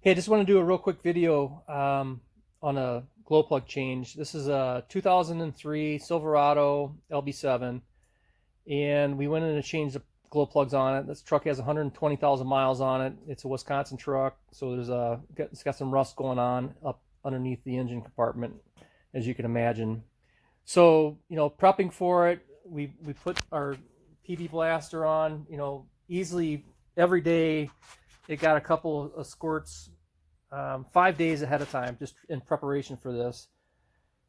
Hey, I just want to do a real quick video on a glow plug change. This is a 2003 Silverado LB7, and we went in to change the glow plugs on it. This truck has 120,000 miles on it. It's a Wisconsin truck, so it's got some rust going on up underneath the engine compartment, as you can imagine. So, prepping for it, we put our PB blaster on, easily every day. It got a couple of squirts 5 days ahead of time, just in preparation for this.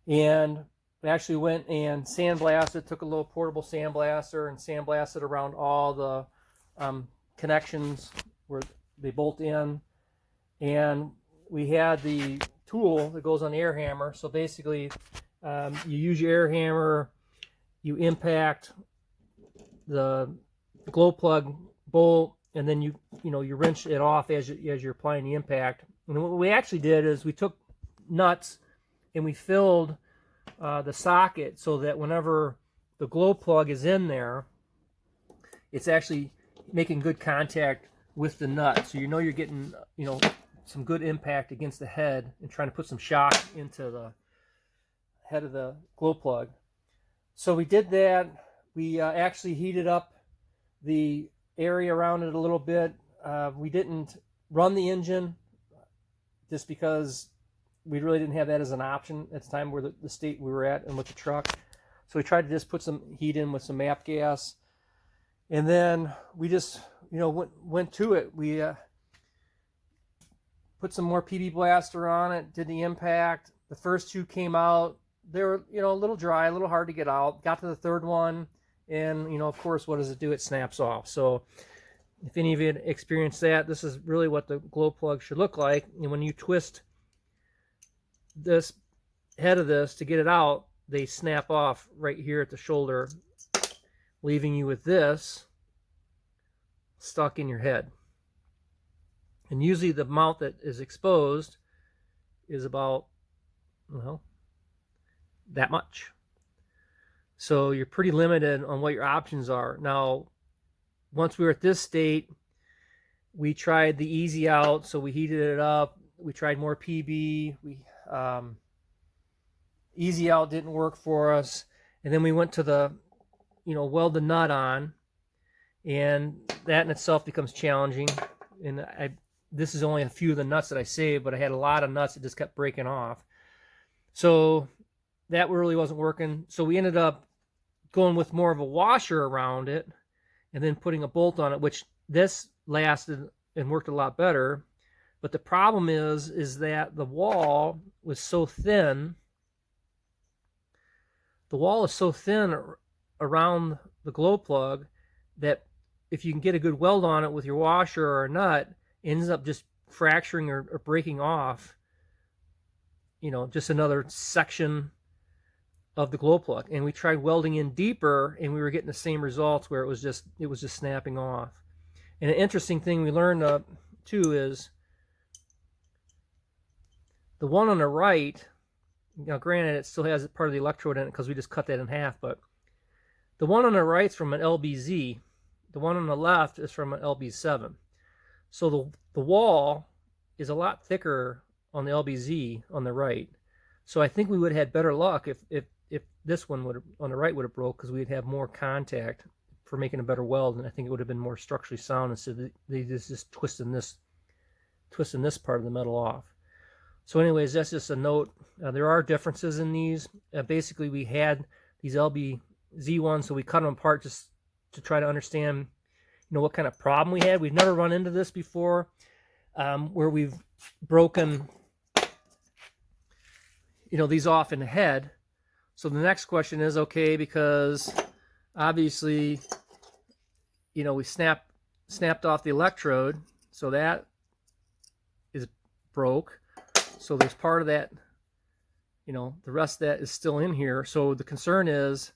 And we actually went and sandblasted, took a little portable sandblaster and sandblasted around all the connections where they bolt in. And we had the tool that goes on the air hammer. So basically, you use your air hammer, you impact the glow plug bolt, and then you wrench it off as you're applying the impact. And what we actually did is we took nuts and we filled the socket so that whenever the glow plug is in there, it's actually making good contact with the nut. So you're getting some good impact against the head and trying to put some shock into the head of the glow plug. So we did that. We actually heated up the area around it a little bit. We didn't run the engine just because we really didn't have that as an option at the time where the state we were at and with the truck. So we tried to just put some heat in with some MAP gas. And then we just, went to it. We put some more PB blaster on it, did the impact. The first two came out. They were, a little dry, a little hard to get out. Got to the third one, and, of course, what does it do? It snaps off. So if any of you experienced that, this is really what the glow plug should look like. And when you twist this head of this to get it out, they snap off right here at the shoulder, leaving you with this stuck in your head. And usually the mount that is exposed is about, that much. So you're pretty limited on what your options are. Now, once we were at this state, we tried the easy out. So we heated it up. We tried more PB. Easy out didn't work for us. And then we went to the, weld the nut on. And that in itself becomes challenging. And this is only a few of the nuts that I saved, but I had a lot of nuts that just kept breaking off. So that really wasn't working. So we ended up going with more of a washer around it and then putting a bolt on it, which this lasted and worked a lot better. But the problem is that the wall was so thin. The wall is so thin around the glow plug that if you can get a good weld on it with your washer or a nut, it ends up just fracturing or breaking off, just another section of the glow plug. And we tried welding in deeper, and we were getting the same results where it was just snapping off. And an interesting thing we learned too is the one on the right, granted it still has part of the electrode in it because we just cut that in half, but the one on the right is from an LBZ. The one on the left is from an LB7. So the wall is a lot thicker on the LBZ on the right. So I think we would have had better luck if this one on the right would have broke, because we'd have more contact for making a better weld, and I think it would have been more structurally sound instead of they just twisting this part of the metal off. So anyways, that's just a note. There are differences in these. Basically, we had these LBZ ones, so we cut them apart just to try to understand, what kind of problem we had. We've never run into this before, where we've broken, these off in the head. So the next question is, okay, because obviously, we snapped off the electrode, so that is broke. So there's part of that, the rest of that is still in here. So the concern is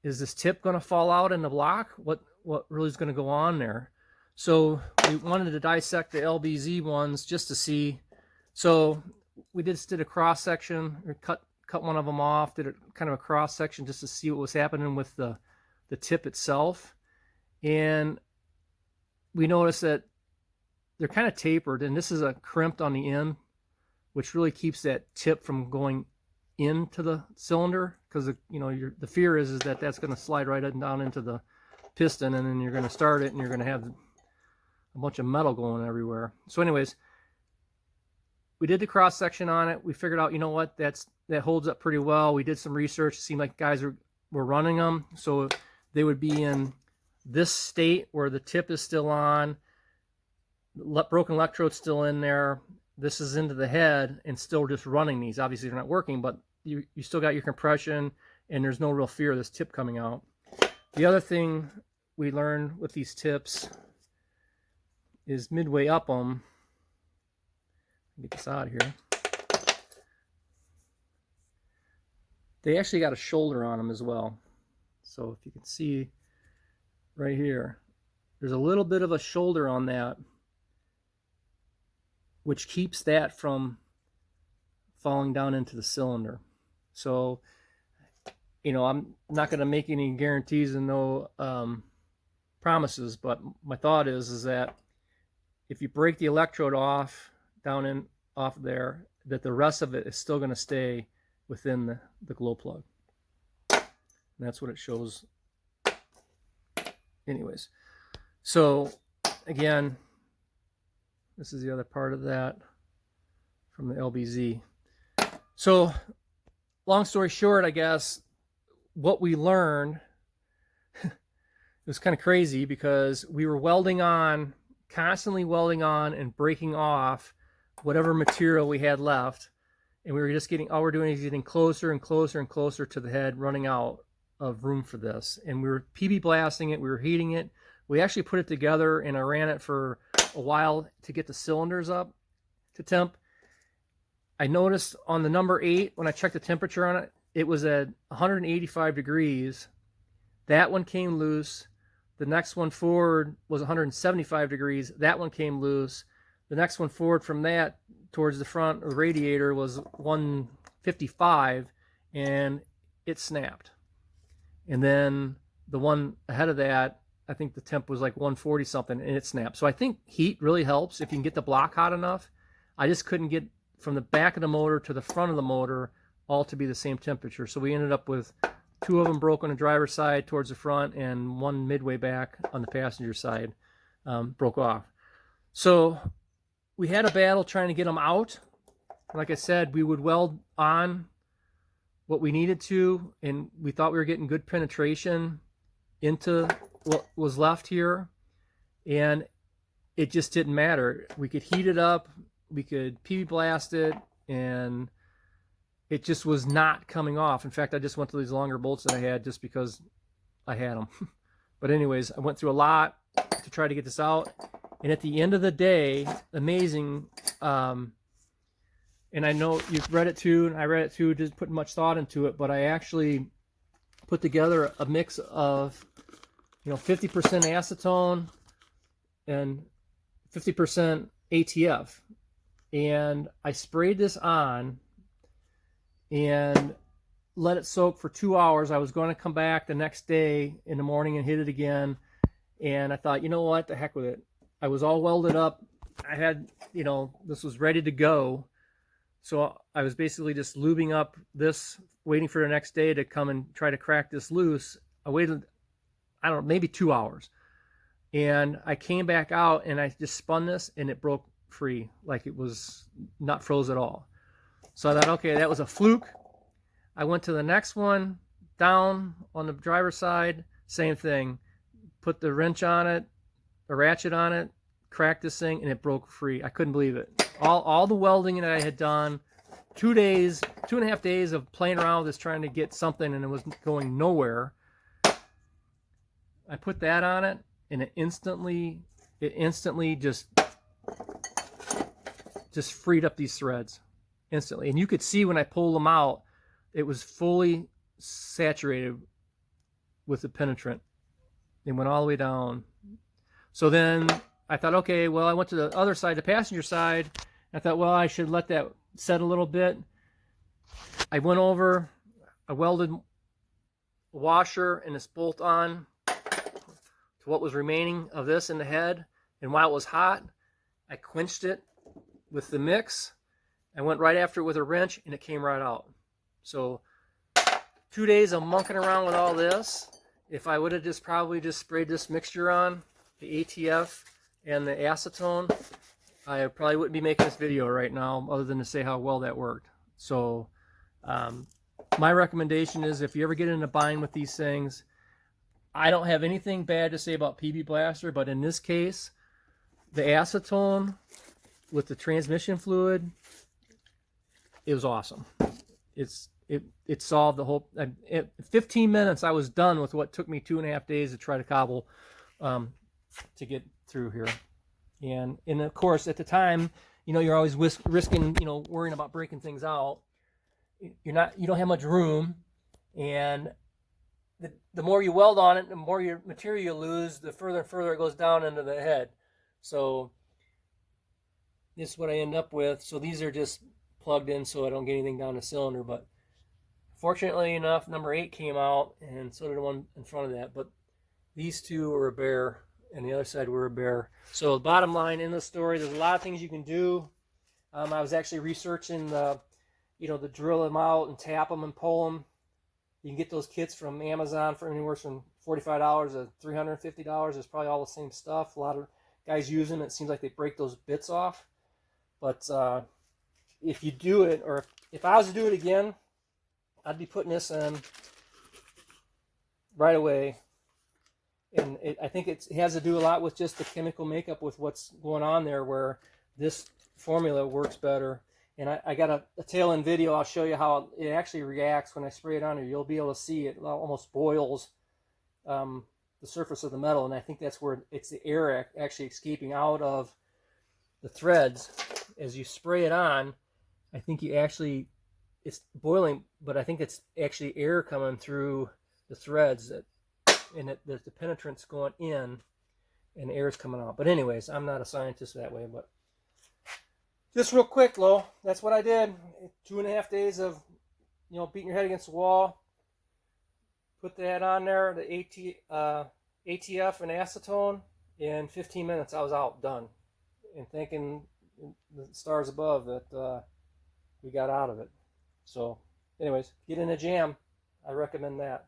this tip going to fall out in the block? What really is going to go on there? So we wanted to dissect the LBZ ones just to see. So we just did a cross section, or cut one of them off, did a kind of a cross section just to see what was happening with the tip itself. And we noticed that they're kind of tapered, and this is a crimped on the end, which really keeps that tip from going into the cylinder, because the fear is that that's going to slide right down into the piston, and then you're going to start it and you're going to have a bunch of metal going everywhere. So anyways, we did the cross section on it. We figured out, you know what, that holds up pretty well. We did some research. It seemed like guys were running them, so they would be in this state where the tip is still on, broken electrode's still in there, this is into the head, and still just running these. Obviously they're not working, but you still got your compression, and there's no real fear of this tip coming out. The other thing we learned with these tips is midway up them, get this out of here, they actually got a shoulder on them as well. So if you can see right here, there's a little bit of a shoulder on that, which keeps that from falling down into the cylinder. So, I'm not going to make any guarantees and no promises, but my thought is that if you break the electrode off there, that the rest of it is still going to stay within the glow plug. And that's what it shows. Anyways, so again, this is the other part of that from the LBZ. So long story short, I guess what we learned, it was kind of crazy, because we were constantly welding on and breaking off whatever material we had left, and we were just all we're doing is getting closer and closer and closer to the head, running out of room for this. And we were PB blasting it, we were heating it. We actually put it together, and I ran it for a while to get the cylinders up to temp. I noticed on the number 8, when I checked the temperature on it, it was at 185 degrees. That one came loose. The next one forward was 175 degrees. That one came loose. The next one forward from that towards the front of the radiator was 155, and it snapped. And then the one ahead of that, I think the temp was like 140 something, and it snapped. So I think heat really helps if you can get the block hot enough. I just couldn't get from the back of the motor to the front of the motor all to be the same temperature. So we ended up with 2 of them broke on the driver's side towards the front, and 1 midway back on the passenger side broke off. So we had a battle trying to get them out. Like I said, we would weld on what we needed to, and we thought we were getting good penetration into what was left here, and it just didn't matter. We could heat it up, we could PB blast it, and it just was not coming off. In fact, I just went to these longer bolts that I had just because I had them. But anyways, I went through a lot to try to get this out, and at the end of the day, amazing. And I know you've read it too, and I read it too, didn't put much thought into it, but I actually put together a mix of 50% acetone and 50% ATF, and I sprayed this on and let it soak for 2 hours. I was going to come back the next day in the morning and hit it again, and I thought, you know what, the heck with it. I was all welded up. I had, this was ready to go. So I was basically just lubing up this, waiting for the next day to come and try to crack this loose. I waited, I don't know, maybe 2 hours. And I came back out and I just spun this, and it broke free, like it was not froze at all. So I thought, okay, that was a fluke. I went to the next one, down on the driver's side, same thing. Put the wrench on it, a ratchet on it, cracked this thing, and it broke free. I couldn't believe it. All the welding that I had done, 2 days, 2.5 days of playing around with this, trying to get something, and it was going nowhere. I put that on it, and it instantly just freed up these threads instantly. And you could see when I pulled them out, it was fully saturated with the penetrant. It went all the way down. So then I thought, okay, well, I went to the other side, the passenger side. I thought, well, I should let that set a little bit. I went over, I welded a washer and this bolt on to what was remaining of this in the head. And while it was hot, I quenched it with the mix. I went right after it with a wrench, and it came right out. So 2 days of monkeying around with all this. If I would have probably just sprayed this mixture on, the ATF and the acetone, I probably wouldn't be making this video right now, other than to say how well that worked. So my recommendation is, if you ever get in a bind with these things, I don't have anything bad to say about PB Blaster, but in this case, the acetone with the transmission fluid, it was awesome. It solved the whole. In 15 minutes, I was done with what took me 2.5 days to try to cobble to get through here. And of course, at the time, you're always risking, worrying about breaking things out. You don't have much room, and the more you weld on it, the more your material you lose, the further and further it goes down into the head. So this is what I end up with. So these are just plugged in so I don't get anything down the cylinder. But fortunately enough, number 8 came out, and so did the one in front of that. But these two were a bear, and the other side were a bear. So the bottom line in the story, there's a lot of things you can do. I was actually researching the drill them out and tap them and pull them. You can get those kits from Amazon for anywhere from $45 to $350. It's probably all the same stuff. A lot of guys use them. It seems like they break those bits off. But if you do it, or if I was to do it again, I'd be putting this in right away. And I think it has to do a lot with just the chemical makeup with what's going on there, where this formula works better. And I got a tail end video. I'll show you how it actually reacts when I spray it on here. You'll be able to see it almost boils the surface of the metal, and I think that's where it's the air actually escaping out of the threads as you spray it on. I think it's boiling, but I think it's actually air coming through the threads, and the penetrant's going in and air is coming out. But anyways, I'm not a scientist that way, but just real quick, Lo, that's what I did. 2.5 days of, beating your head against the wall. Put that on there, the ATF and acetone. In 15 minutes, I was out, done. And thanking the stars above that we got out of it. So, anyways, get in a jam. I recommend that.